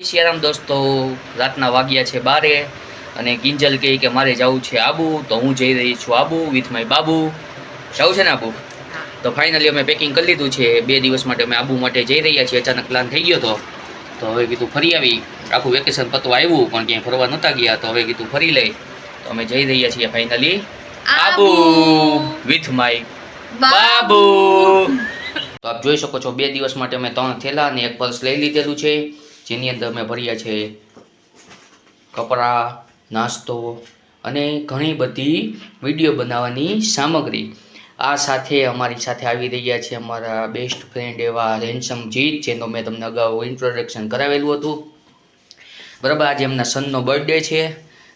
શિયારામ દોસ્તો, રાતના વાગ્યા છે 12 અને કિંજલ કહે કે મારે જવું છે આબુ, તો હું જઈ રહી છું આબુ વિથ માય બાબુ. જવું છે ને આબુ? તો ફાઇનલી અમે પેકિંગ કરી લીધું છે. 2 દિવસ માટે અમે આબુ માટે જઈ રહ્યા છીએ. અચાનક પ્લાન થઈ ગયો તો હવે કીધું ફરી આવી. આખું વેકેશન પતવા આવ્યું પણ ક્યાંય ફરવા નહોતા ગયા, તો હવે કીધું ફરી લઈ. તો અમે જઈ રહ્યા છીએ finally Abu with my Babu. તો આપ જોઈ શકો છો 2 દિવસ માટે અમે 3 થેલા અને 1 પર્સ લઈ લીધેલું છે, જેની અંદર અમે ભર્યા છે કપડાં, નાસ્તો અને ઘણી બધી વિડીયો બનાવવાની સામગ્રી. આ સાથે અમારી સાથે આવી રહ્યા છે અમારા બેસ્ટ ફ્રેન્ડ એવા હેન્ડસમ જીત, જેનો મેં તમને અગાઉ ઇન્ટ્રોડક્શન કરાવેલું હતું. બરાબર, આજે એમના સનનો બર્થડે છે,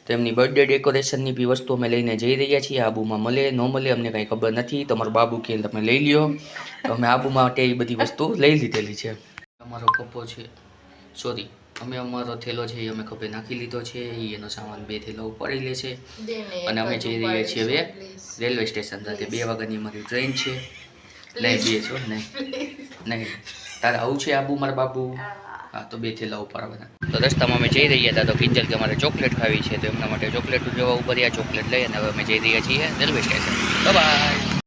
તો એમની બર્થડે ડેકોરેશનની બી વસ્તુ અમે લઈને જઈ રહ્યા છીએ. આબુમાં મળે ન મળે અમને કાંઈ ખબર નથી. તમારો બાબુ કે તમે લઈ લ્યો, તો અમે આબુ માટે એ બધી વસ્તુ લઈ લીધેલી છે. અમારો કપ્પો છે, સોરી, અમે અમારો થેલો છે એ અમે ખભે નાખી લીધો છે. એનો સામાન 2 થેલા ઉપાડી લે છે અને અમે જઈ રહ્યા છીએ હવે રેલવે સ્ટેશન. સાથે 2 વાગ્યાની અમારી ટ્રેન છે. નહીં 2 છો નહીં તારે આવું છે આબુ મારા બાબુ? હા, તો 2 થેલા ઉપાડવાના. તો રસ્તામાં અમે જઈ રહ્યા હતા, તો કિંજલ કે અમારે ચોકલેટ ખાવી છે, તો એમના માટે ચોકલેટ જોવા ઉભર્યા. ચોકલેટ લઈ અને હવે અમે જઈ રહ્યા છીએ રેલવે સ્ટેશન. બાય.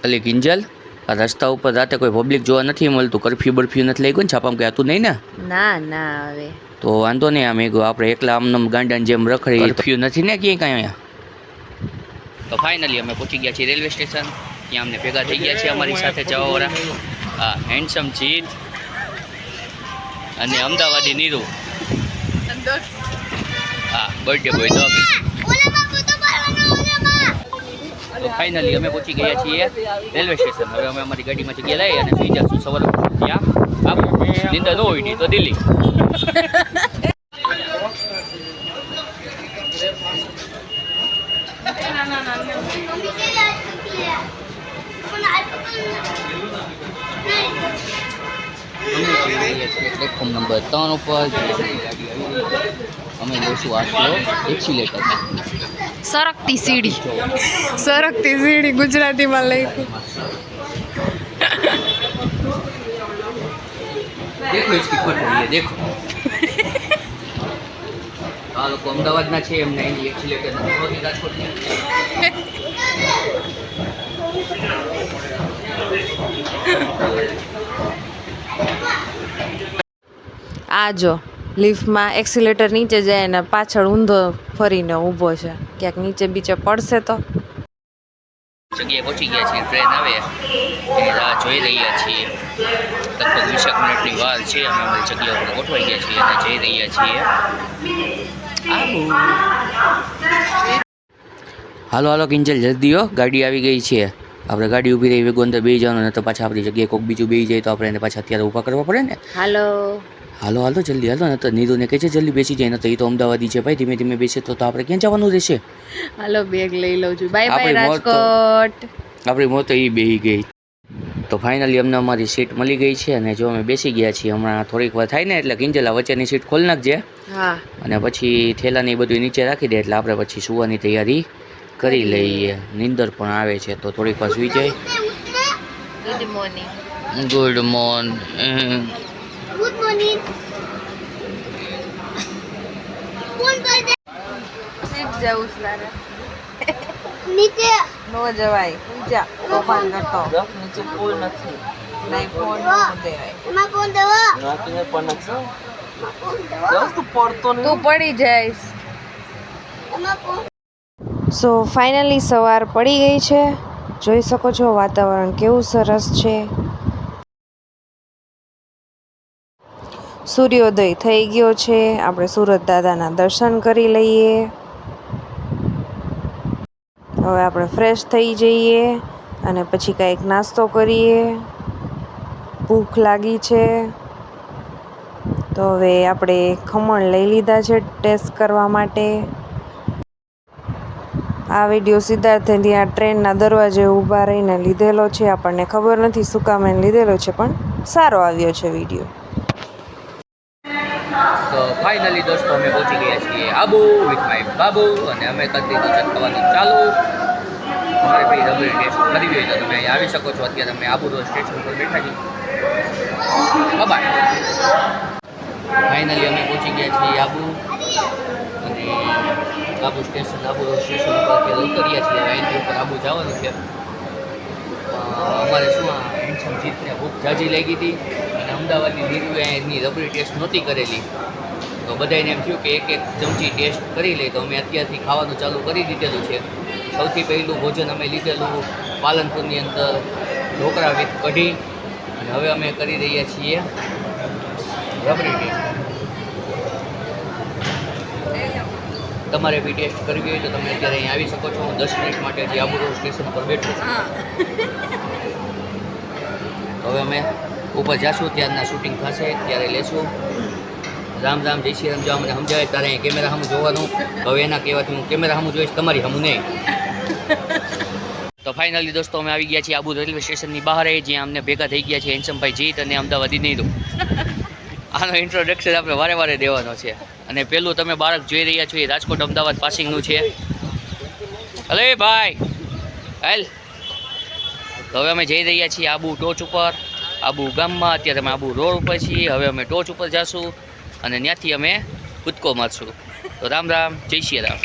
અલી કિંજલ, આ રસ્તા ઉપર રાતે કોઈ પબ્લિક જોવા નથી મળતું. કરફ્યુ બરફ્યુ નથી લઈ ગયું ને? છાપામાં કહેતું નહીં ને? ના હવે તો વાંધો નહીં. આમ એક આપણે એકલા આમનામ ગાંડાની જેમ રખડી, કરફ્યુ નથી ને ક્યાંય કાંઈ અહીંયા. તો ફાઇનલી અમે પહોંચી ગયા છીએ રેલવે સ્ટેશન. ત્યાં અમને ભેગા થઈ ગયા છે અમારી સાથે જવાવાળા. હા, હેન્ડસમ જીત અને અમદાવાદી નીરુ. હા, બર્થડે બોય તો ફાઇનલી અમે પહોંચી ગયા છીએ રેલવે સ્ટેશન. હવે અમે અમારી ગાડીમાં જગ્યા લઈ અને સુઈ જશું. સવારે ત્યાં આબુ, નીંદર ન હોય તો દિલ્હી. પ્લેટફોર્મ નંબર 3 ઉપર અમે લઈશું 8 કિલો એક્સિલેટર. સરકતી સીડી ગુજરાતીમાં લખ્યું. દેખો इसकी फोटो ये देखो. આ લોકો અમદાવાદના છે, એમને એની એક્સિલેટર નથી રાજકોટની. આ જો લિફ્ટમાં એક્સિલેટર નીચે જાય અને પાછળ ઊંધો ફરીને ઊભો છે. ક્યાંક નીચે બીચે પડશે તો. જગ્યાએ પહોંચી ગયા છીએ. ટ્રેન આવે એની રાહ જોઈ રહ્યા છીએ. લગભગ 20 મિનિટની વાર છે. અમે અમારી જગ્યા ઉપર ગોઠવાઈ ગયા છીએ અને જઈ રહ્યા છીએ આબુ. હાલો કિંજલ, જલ્દી હો, ગાડી આવી ગઈ છે. આપણે ગાડી ઊભી રહી વેગો અંદર બેસી જવાનું, નહીં તો પાછા આપણી જગ્યાએ કોઈક બીજું બેસી જાય તો આપણે એને પાછા અત્યારે ઊભા કરવા પડે ને. હાલો જલ્દી હાલો, ને તો નીરુને કહે છે જલ્દી બેસી જાય. ને તો એ તો અમદાવાદી છે ભાઈ, ધીમે ધીમે બેસે તો આપણે ક્યાં જવાનું રહેશે? હાલો, બેગ લઈ લઉં છું. Bye bye Rajkot. આપણી મોત તો એ બેસી ગઈ. તો ફાઇનલી અમને અમારી સીટ મળી ગઈ છે અને જો અમે બેસી ગયા છીએ. હમણાં થોડીક વાર થાય ને એટલે કિંજલા વચ્ચેની સીટ ખોલી નાખજે. હા, અને પછી થેલાની બધું નીચે રાખી દે એટલે આપણે પછી સુવાની તૈયારી કરી લઈએ. નીંદર પણ આવે છે તો થોડીક વાર સુઈ જાય. Good morning. Good morning. Seat જાઉં સારા નીચે નો જવાય. પૂજા તોફાન કરતો નીચે ફોન નથી. નહીં ફોન ન દેવાય. એમાં ફોન દેવા નાખીને પણ નખસો. તું પડી જઈશ. સો ફાઇનલી સવાર પડી ગઈ છે. જોઈ શકો છો વાતાવરણ કેવું સરસ છે. સૂર્યોદય થઈ ગયો છે. આપણે સુરત દાદાના દર્શન કરી લઈએ. હવે આપણે ફ્રેશ થઈ જઈએ અને પછી કંઈક નાસ્તો કરીએ. ભૂખ લાગી છે તો હવે આપણે ખમણ લઈ લીધા છે ટેસ્ટ કરવા માટે. આ વિડીયો સિદ્ધાર્થે ત્યાં ટ્રેનના દરવાજે ઊભા રહીને લીધેલો છે. આપણને ખબર નથી શું કામ એને લીધેલો છે, પણ સારો આવ્યો છે વિડીયો. તો ફાઇનલી દોસ્તો અમે પહોંચી ગયા છીએ આબુ વિથ માય બાબુ અને અમે કરી દીધું છે ખાવાનું ચાલુ. તમારે ભાઈ રબડી ટેસ્ટ કરી હોય તો તમે આવી શકો છો. અત્યારે અમે આબુ સ્ટેશન પર બેઠા છીએ. બાય. ફાઇનલી અમે પહોંચી ગયા છીએ આબુ અને આબુ સ્ટેશન ઉપર અત્યારે ઉતર્યા છીએ. અહીંથી ઉપર આબુ જવાનું છે. અમારે શું આ હેન્ડસમ જીતને ભૂખ જાજી લાગી હતી અને અમદાવાદની નીરવે એની રબડી ટેસ્ટ નહોતી કરેલી, તો બધાને એમ થયું કે એક ચમચી ટેસ્ટ કરી લઈ. તો અમે અત્યારથી ખાવાનું ચાલુ કરી દીધેલું છે. સૌથી પહેલું ભોજન અમે લીધેલું પાલનપુરની અંદર ઢોકળા વિથ કઢી, અને હવે અમે કરી રહ્યા છીએ રબડી ટેસ્ટ. તમારે બી ટેસ્ટ કરવી હોય તો તમે અત્યારે અહીં આવી શકો છો. હું 10 મિનિટ માટે હજી આબુ રોડ સ્ટેશન પર બેઠો છું. હવે અમે ઉપર જાશું, ત્યારના શૂટિંગ થશે ત્યારે લેશું. રામ રામ, જય શ્રી રામ. જો મને સમજાવે તારે અહીં કેમેરા સામું જોવાનું. હવે એના કહેવાથી હું કેમેરા સામું જોઈશ, તમારી સામું નહીં. તો ફાઇનલી દોસ્તો અમે આવી ગયા છીએ આબુ રેલવે સ્ટેશનની બહાર, જ્યાં અમને ભેગા થઈ ગયા છે હેન્ડસમભાઈ જીત અને અમદાવાદી નીરુ. આનો ઇન્ટ્રોડક્શન આપણે વારે વારે દેવાનો છે. અને પેલું તમે બાળક જોઈ રહ્યા છો એ રાજકોટ અમદાવાદ પાસિંગનું છે. અલે ભાઈ હાલ. હવે અમે જઈ રહ્યા છીએ આબુ ટોચ ઉપર, આબુ ગામમાં. અત્યારે અમે આબુ રોડ ઉપર છીએ. હવે અમે ટોચ ઉપર જઈશું અને ત્યાંથી અમે કૂદકો મારશું. તો રામ રામ, જય શ્રી રામ.